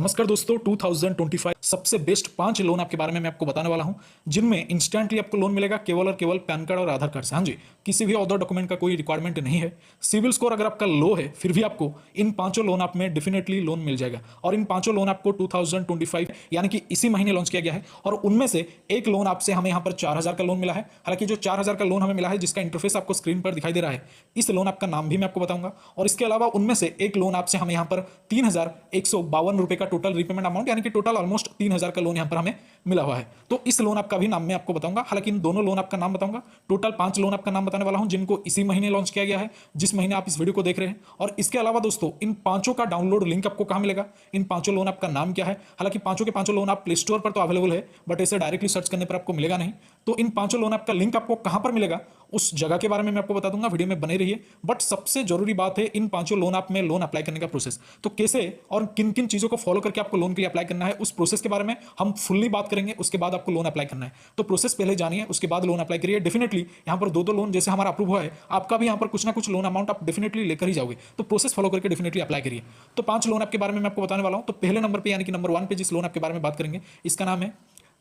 नमस्कार दोस्तों, 2025 सबसे बेस्ट 5 लोन आपके बारे में मैं आपको बताने वाला हूं, जिनमें इंस्टेंटली आपको लोन मिलेगा केवल और केवल पैन कार्ड और आधार कार्ड से। हाँ जी, किसी भी अदर डॉक्यूमेंट का कोई रिक्वायरमेंट नहीं है। सिविल स्कोर अगर आपका लो है फिर भी आपको इन पांचों लोन आप में डेफिनेटली लोन मिल जाएगा। और इन पांचों लोन आपको 2025 यानी कि इसी महीने लॉन्च किया गया है। और उनमें से एक लोन आपसे हमें यहाँ पर 4000 का लोन मिला है। हालांकि जो 4000 का लोन हमें मिला है, जिसका इंटरफेस आपको स्क्रीन पर दिखाई दे रहा है, इस लोन आपका नाम भी मैं आपको बताऊंगा। और इसके अलावा उनमें से एक लोन आपसे हमें यहाँ पर 3152 रुपए का टोटल रीपेमेंट अमाउंट यानी कि टोटल ऑलमोस्ट 3000 का लोन यहां पर हमें मिला हुआ है। तो इस लोन आपका भी नाम मैं आपको बताऊंगा। हालांकि इन दोनों लोन आपका नाम बताऊंगा। टोटल 5 लोन आपका नाम बताने वाला हूं, जिनको इसी महीने लॉन्च किया गया है, जिस महीने आप इस वीडियो को देख रहे हैं। और इसके अलावा दोस्तों, इन पांचों का डाउनलोड लिंक आपको कहां मिलेगा, इन पांचों लोन आपका नाम क्या है। हालांकि पांचों के पांचों लोन आप प्ले स्टोर पर तो अवेलेबल है, बट ऐसे डायरेक्टली सर्च करने पर आपको मिलेगा नहीं। तो इन पांचों लोन आपका लिंक आपको कहां पर मिलेगा, उस जगह के बारे में मैं आपको बता दूंगा। वीडियो में बने रहिए। बट सबसे जरूरी बात है इन पांचों लोन आप में लोन अप्लाई करने का प्रोसेस। तो कैसे और किन किन चीजों को फॉलो करके आपको लोन के लिए अप्लाई करना है, उस प्रोसेस के बारे में हम फुल्ली बात करेंगे। उसके बाद आपको लोन अप्लाई करना है, तो प्रोसेस पहले जानिए, उसके बाद लोन अप्लाई करिए। डेफिनेटली यहां पर दो लोन जैसे हमारा अप्रूव हुआ है, आपका भी यहां पर कुछ ना कुछ लोन अमाउंट आप डेफिनेटली लेकर ही जाओगे। तो प्रोसेस फॉलो करके डेफिनेटली अप्लाई करिए। तो 5 लोन आपके बारे में मैं आपको बताने वाला हूं। तो पहले नंबर पे यानी कि नंबर 1 पे जिस लोन आपके बारे में बात करेंगे, इसका नाम है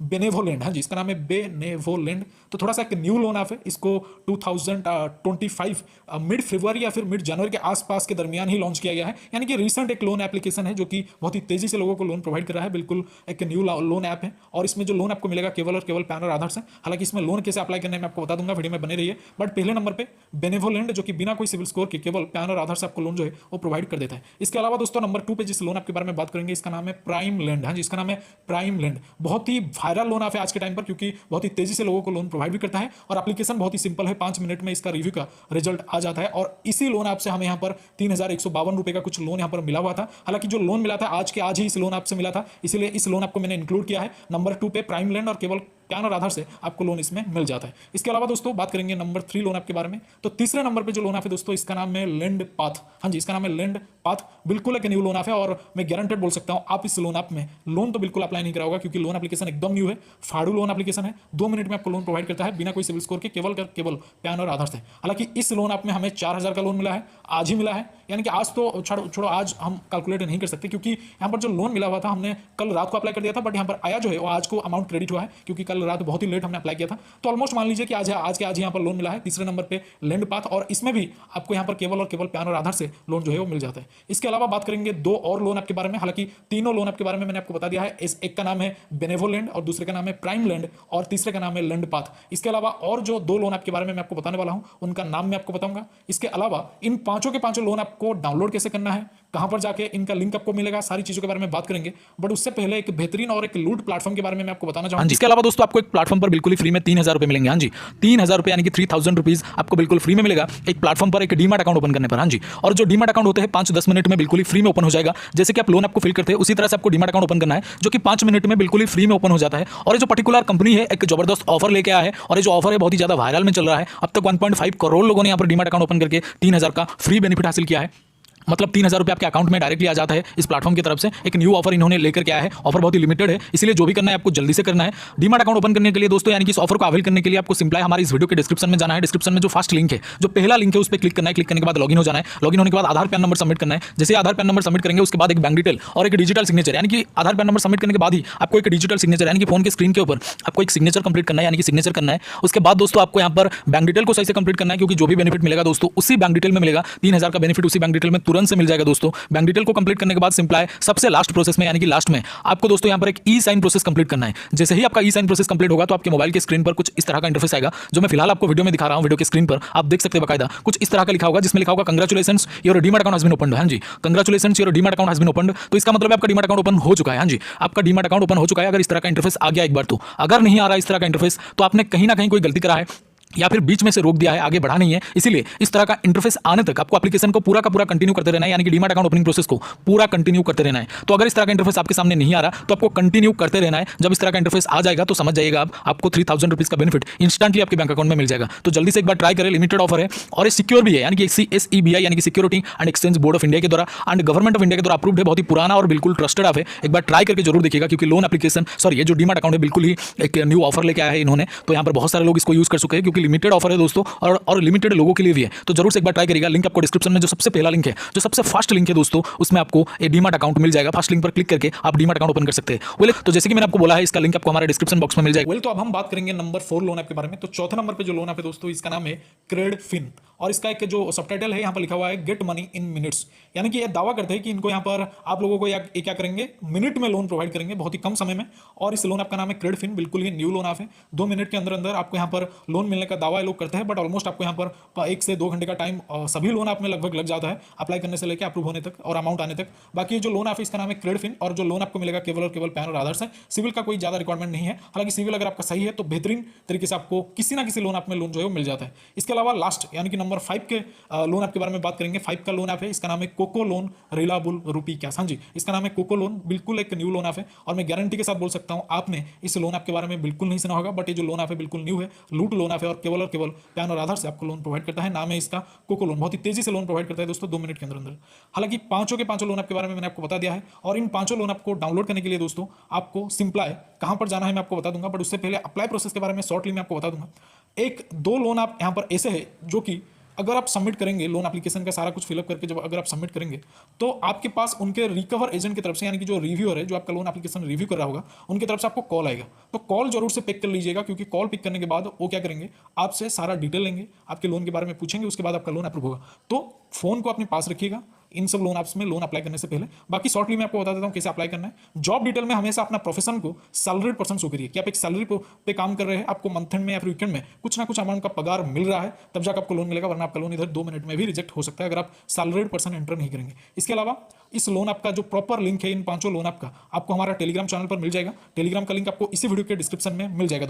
बेनेवोलेंड। हाँ जी, इसका नाम है बेनेवोलेंड। तो थोड़ा सा एक न्यू लोन आप है, इसको 2025 मिड फरवरी या फिर मिड जनवरी के आसपास के दरमियान ही लॉन्च किया गया है। यानी कि रिसेंट एक लोन एप्लीकेशन है, जो कि बहुत ही तेजी से लोगों को लोन प्रोवाइड कर रहा है। बिल्कुल एक न्यू लोन ऐप है। और इसमें जो लोन आपको मिलेगा केवल और केवल पैन और आधार से। हालांकि इसमें लोन कैसे अप्लाई करने में आपको बता दूंगा, वीडियो में बने रहिए। बट पहले नंबर पे बेनेवोलेंड, जो कि बिना कोई सिविल स्कोर के केवल पैन और आधार से आपको लोन जो है वो प्रोवाइड कर देता है। इसके अलावा दोस्तों, नंबर 2 पे जिस लोन आपके बारे में बात करेंगे, इसका नाम है प्राइम लैंड। हाँ जी, इसका नाम है प्राइम लैंड। बहुत ही वायरल लोन आप है आज के टाइम पर, क्योंकि बहुत ही तेजी से लोगों को लोन प्रोवाइड भी करता है। और एप्लीकेशन बहुत ही सिंपल है, 5 मिनट में इसका रिव्यू का रिजल्ट आ जाता है। और इसी लोन ऐप से हमें यहाँ पर 3152 रुपए का कुछ लोन यहाँ पर मिला हुआ था। हालांकि जो लोन मिला था आज के आज ही इस लोन ऐप से मिला था, इसलिए इस लोन ऐप को मैंने इंक्लूड किया है। नंबर 2 पे प्राइम लैंड और केवल पैन और आधार से आपको लोन इसमें मिल जाता है। इसके अलावा दोस्तों बात करेंगे नंबर 3 लोन आपके बारे में। तो तीसरे नंबर पे जो लोन आप है दोस्तों, इसका नाम है लैंड पाथ। हाँ जी, इसका नाम है लैंड पाथ। बिल्कुल एक न्यू लोन आप है, और मैं गारंटेड बोल सकता हूं आप इस लोन ऐप में लोन तो बिल्कुल अप्लाई नहीं कराओगे, क्योंकि लोन एप्लीकेशन एकदम न्यू है। फाड़ू लोन एप्लीकेशन है, 2 मिनट में आपको लोन प्रोवाइड करता है बिना कोई सिविल स्कोर के, केवल पैन और आधार से। हालांकि इस लोन ऐप में हमें 4000 का लोन मिला है, आज ही मिला है। यानी कि आज तो छोड़ो, आज हम कैलकुलेट नहीं कर सकते, क्योंकि यहाँ पर जो लोन मिला हुआ था हमने कल रात को अप्लाई कर दिया था। बट यहाँ पर आया जो है वो आज को अमाउंट क्रेडिट हुआ है, क्योंकि कल रात बहुत ही लेट हमने अप्लाई किया था। तो ऑलमोस्ट मान लीजिए कि आज यहाँ पर लोन मिला है। तीसरे नंबर पे लैंड पाथ, और इसमें भी आपको यहाँ पर केवल और केवल पैन और आधार से लोन जो है वो मिल जाता है। इसके अलावा बात करेंगे 2 और लोन आपके बारे में। हालांकि तीनों लोन आपके बारे में मैंने आपको बता दिया है। एक का नाम है बेनेवोलेंड, और दूसरे का नाम है प्राइम लैंड, और तीसरे का नाम है लैंड पाथ। इसके अलावा और जो 2 लोन आपके बारे में मैं आपको बताने वाला हूं, उनका नाम मैं आपको बताऊंगा। इसके अलावा इन पांचों के पांचों लोन आपको डाउनलोड कैसे करना है, कहां पर जाके इनका लिंक आपको मिलेगा, सारी चीजों के बारे में बात करेंगे। बट उससे पहले एक बेहतरीन और एक लूट प्लेटफॉर्म के बारे में मैं आपको बताना चाहूंगा। इसके अलावा दोस्तों, आपको एक प्लेटफॉर्म पर बिल्कुल ही फ्री में 3000 रुपए मिलेंगे। हाँ जी, 3000 रुपए यानी कि 3000 रुपीज आपको बिल्कुल फ्री में मिलेगा एक प्लेटफॉर्म पर, एक डीमैट अकाउंट ओपन करने पर। हाँ जी, और जो डीमैट अकाउंट होते हैं 5-10 मिनट में बिल्कुल ही फ्री में ओपन हो जाएगा। जैसे कि आप लोन आपको फिल करते हैं, उसी तरह से आपको डीमैट अकाउंट ओपन करना है, जो कि 5 मिनट में बिल्कुल ही फ्री में ओपन हो जाता है। और ये जो पर्टिकुलर कंपनी है, एक जबरदस्त ऑफर लेके आया है, और ये जो ऑफर है बहुत ही ज्यादा वायरल में चल रहा है। अब तक 1.5 करोड़ लोगों ने यहाँ पर डीमैट अकाउंट ओपन करके 3000 का फ्री बेनिफिट हासिल किया है। मतलब 3000 रुपये आपके अकाउंट में डायरेक्टली आ जाता है इस प्लेटफॉर्म की तरफ से। एक न्यू ऑफर इन्होंने लेकर के आया है। ऑफर बहुत ही लिमिटेड है, इसलिए जो भी करना है आपको जल्दी से करना है। डीमैट अकाउंट ओपन करने के लिए दोस्तों, यानी कि इस ऑफर को अवेल करने के लिए आपको सिंपल है हमारे इस वीडियो के डिस्क्रिप्शन में जाना है। डिस्क्रिप्शन में जो फर्स्ट लिंक है, जो पहला लिंक है, उस पर क्लिक करना है। क्लिक करने के बाद लॉगिन हो जाना है। लॉगिन होने के बाद आधार पैन नंबर सबमिट करना है। जैसे आधार पैन नंबर सबमिट करेंगे, उसके बाद एक बैंक डिटेल और एक डिजिटल सिग्नेचर, यानी कि आधार पैन नंबर सबमिट करने के बाद ही आपको एक डिजिटल सिग्नेचर, यानी कि फोन के स्क्रीन के ऊपर आपको एक सिग्नेचर कंप्लीट करना है, यानी कि सिग्नेचर करना है। उसके बाद दोस्तों आपको यहाँ पर बैंक डिटेल को सही से कंप्लीट करना है, क्योंकि जो भी बेनिफिट मिलेगा दोस्तों उसी बैंक डिटेल में मिलेगा। 3000 का बेनिफिट उसी बैंक डिटेल में तुरंत से मिल जाएगा दोस्तों। बैंक डिटेल को कंप्लीट करने के बाद सिंपल है सबसे लास्ट प्रोसेस में, यानी कि लास्ट में आपको दोस्तों यहाँ पर एक ई साइन प्रोसेस कंप्लीट करना है। जैसे ही आपका ई साइन प्रोसेस कंप्लीट होगा, तो आपके मोबाइल के स्क्रीन पर कुछ इस तरह का इंटरफेस आएगा, जो मैं फिलहाल आपको वीडियो में दिखा रहा हूं। वीडियो के स्क्रीन पर आप देख सकते हैं बकायदा कुछ इस तरह का लिखा होगा, जिसमें लिखा होगा congratulations your demat account has been opened. हाँ जी, congratulations your demat account has been opened. तो इसका मतलब आपका डीमैट अकाउंट ओपन हो चुका है। हाँ जी, आपका डीमैट अकाउंट ओपन हो चुका है। अगर इस तरह का इंटरफेस आ गया एक बार, तो अगर नहीं आ रहा इस तरह का इंटरफेस, तो आपने कहीं ना कहीं कोई गलती करा है, या फिर बीच में से रोक दिया है, आगे बढ़ा नहीं है। इसीलिए इस तरह का इंटरफेस आने तक आपको एप्लीकेशन को पूरा का पूरा कंटिन्यू करते रहना है, यानी कि डीमैट अकाउंट ओपनिंग प्रोसेस को पूरा कंटिन्यू करते रहना है। तो अगर इस तरह का इंटरफेस आपके सामने नहीं आ रहा, तो आपको कंटिन्यू करते रहना है। जब इस तरह का इंटरफेस आ जाएगा, तो समझ जाइएगा आपको 3000 रुपीज का बेनिफिट इंस्टेंटली आपके बैंक अकाउंट में मिल जाएगा। तो जल्दी से एक बार ट्राई करें, लिमिटेड ऑफर है और ये सिक्योर भी है, यानी कि SEBI यानी कि security and exchange board of India के द्वारा एंड गवर्नमेंट ऑफ इंडिया के द्वारा अप्रूव्ड है। बहुत ही पुराना और बिल्कुल ट्रस्टेड ऐप है। एक बार ट्राई करके जरूर देखिएगा, क्योंकि लोन एप्लीकेशन ये जो डीमैट अकाउंट है बिल्कुल ही एक न्यू ऑफर लेके आया है इन्होंने। तो यहाँ पर बहुत सारे लोग इसको यूज कर चुके हैं, क्योंकि काफी लिमिटेड ऑफर है दोस्तों, और लिमिटेड लोगों के लिए भी है, तो जरूर से एक बार ट्राई करिएगा। लिंक आपको डिस्क्रिप्शन में जो सबसे पहला लिंक है, जो सबसे फास्ट लिंक है दोस्तों, उसमें आपको एक डीमैट अकाउंट मिल जाएगा। फर्स्ट लिंक पर क्लिक करके आप डीमैट अकाउंट ओपन कर सकते हैं। वेल, तो जैसे कि मैंने आपको बोला है, इसका लिंक आपको हमारे डिस्क्रिप्शन बॉक्स में मिल जाएगा। वेल, तो अब हम बात करेंगे नंबर 4 लोन ऐप के बारे में। तो चौथे नंबर पे जो लोन ऐप है दोस्तों, इसका नाम है क्रेडफिन, और इसका एक जो सबटाइटल है यहाँ पर लिखा हुआ है गेट मनी इन मिनट्स, यानी कि ये दावा करते हैं कि इनको यहाँ पर आप लोगों को ये क्या करेंगे, मिनट में लोन प्रोवाइड करेंगे, बहुत ही कम समय में। और इस लोन ऐप का नाम है क्रेडफिन, बिल्कुल ही न्यू लोन ऐप है। 2 मिनट के अंदर अंदर आपको यहाँ पर लोन मिलने का दावा लोग करते हैं, बट ऑलमोस्ट आपको यहाँ पर 1 से 2 घंटे का टाइम सभी लोन ऐप में लगभग लग जाता है, अप्लाई करने से लेकर अप्रूव होने तक और अमाउंट आने तक। बाकी जो लोन ऐप है इसका नाम है क्रेडफिन, और जो लोन आपको मिलेगा केवल और केवल पैन और आधार से। सिविल का कोई ज्यादा रिक्वायरमेंट नहीं है, हालांकि सिविल अगर आपका सही है तो बेहतरीन तरीके से आपको किसी ना किसी लोन ऐप में लोन जो है वो मिल जाता है। इसके अलावा लास्ट यानी कि नंबर 5 के लोन ऐप के बारे में बात करेंगे। 5 का लोन ऐप है, इसका नाम है कोको लोन रिलायबल रुपी कैश। हाँ जी, इसका नाम है कोको लोन, बिल्कुल एक न्यू लोन ऐप है, और मैं गारंटी के साथ बोल सकता हूं आपने इस लोन ऐप के बारे में बिल्कुल नहीं सुना होगा, बट ये जो लोन ऐप है बिल्कुल न्यू है, लूट लोन ऐप है, और केवल पैन और आधार से आपको लोन प्रोवाइड करता है। नाम है इसका कोको लोन, बहुत ही तेजी से लोन प्रोवाइड करता है दोस्तों 2 मिनट के अंदर अंदर। हालांकि पांचों के पांचों लोन ऐप के बारे में मैंने आपको बता दिया है, और इन पांचों लोन ऐप को डाउनलोड करने के लिए दोस्तों आपको सिंप्लाई कहां पर जाना है मैं आपको बता दूंगा, बट उससे पहले अप्लाई प्रोसेस के बारे में शॉर्टली मैं आपको बता दूंगा। 1-2 लोन ऐप यहां पर ऐसे है जो कि अगर आप सबमिट करेंगे लोन एप्लीकेशन का सारा कुछ फिलअप करके, जब अगर आप सबमिट करेंगे तो आपके पास उनके रिकवर एजेंट की तरफ से, यानी कि जो रिव्यूअर है, जो आपका लोन एप्लीकेशन रिव्यू कर रहा होगा, उनकी तरफ से आपको कॉल आएगा। तो कॉल जरूर से पिक कर लीजिएगा, क्योंकि कॉल पिक करने के बाद वो क्या करेंगे, आपसे सारा डिटेल लेंगे, आपके लोन के बारे में पूछेंगे, उसके बाद आपका लोन अप्रूव होगा। तो फोन को अपने पास रखिएगा इन सब लोन ऐप्स में लोन अप्लाई करने से पहले। बाकी शॉर्टली मैं आपको बता देता हूं कैसे अप्लाई करना है। जॉब डिटेल में हमेशा अपना प्रोफेशन को सैलरीड पर्सन शो करिए कि आप एक सैलरी पे काम कर रहे हैं, आपको मंथ एंड में या फिर वीकेंड में कुछ ना कुछ अमाउंट का पगार मिल रहा है, तब जाकर आपको लोन मिलेगा, वरना आपका लोन इधर 2 मिनट में भी रिजेक्ट हो सकता है अगर आप सैलरीड पर्सन एंटर नहीं करेंगे। इसके अलावा इस लोन ऐप का जो प्रॉपर लिंक है इन पांचों लोन ऐप का, आपको हमारा टेलीग्राम चैनल पर मिल जाएगा। टेलीग्राम का लिंक आपको इसी वीडियो के डिस्क्रिप्शन में मिल जाएगा।